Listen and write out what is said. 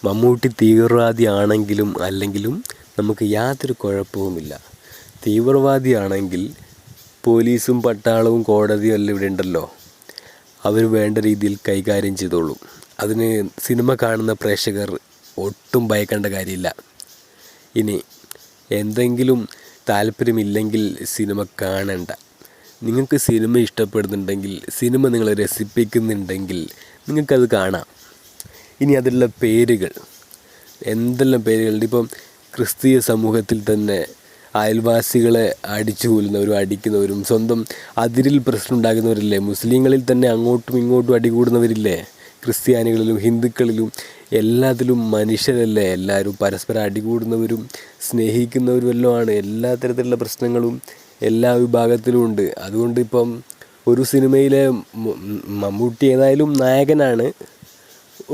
മമ്മൂട്ടി തീവ്രവാദിയാണെങ്കിലും അല്ലെങ്കിലും നമുക്ക് യാതൊരു കുഴപ്പവുമില്ല. തീവ്രവാദിയാണെങ്കിൽ പോലീസും പട്ടാളവും കോടതിയും എല്ലാം ഇവിടെ ഉണ്ടല്ലോ, അവർ വേണ്ട രീതിയിൽ കൈകാര്യം ചെയ്തോളും. അതിന് സിനിമ കാണുന്ന പ്രേക്ഷകർ ഒട്ടും ഭയക്കേണ്ട കാര്യമില്ല. ഇനി എന്തെങ്കിലും താല്പര്യമില്ലെങ്കിൽ സിനിമ കാണണ്ട. നിങ്ങൾക്ക് സിനിമ ഇഷ്ടപ്പെടുന്നുണ്ടെങ്കിൽ, സിനിമ നിങ്ങളെ രസിപ്പിക്കുന്നുണ്ടെങ്കിൽ നിങ്ങൾക്കത് കാണാം. ഇനി അതിലുള്ള പേരുകൾ, എന്തെല്ലാം പേരുകളുണ്ട്. ഇപ്പം ക്രിസ്തീയ സമൂഹത്തിൽ തന്നെ അയൽവാസികളെ അടിച്ചു കൊല്ലുന്നവരും അടിക്കുന്നവരും സ്വന്തം അതിരിൽ പ്രശ്നം ഉണ്ടാകുന്നവരില്ലേ. മുസ്ലിങ്ങളിൽ തന്നെ അങ്ങോട്ടും ഇങ്ങോട്ടും അടികൂടുന്നവരില്ലേ. ക്രിസ്ത്യാനികളിലും ഹിന്ദുക്കളിലും എല്ലാത്തിലും മനുഷ്യരല്ലേ എല്ലാവരും. പരസ്പരം അടികൂടുന്നവരും സ്നേഹിക്കുന്നവരും എല്ലാമാണ്. എല്ലാ തരത്തിലുള്ള പ്രശ്നങ്ങളും എല്ലാ വിഭാഗത്തിലും ഉണ്ട്. അതുകൊണ്ട് ഇപ്പം ഒരു സിനിമയിലെ മമ്മൂട്ടി ഏതായാലും നായകനാണ്.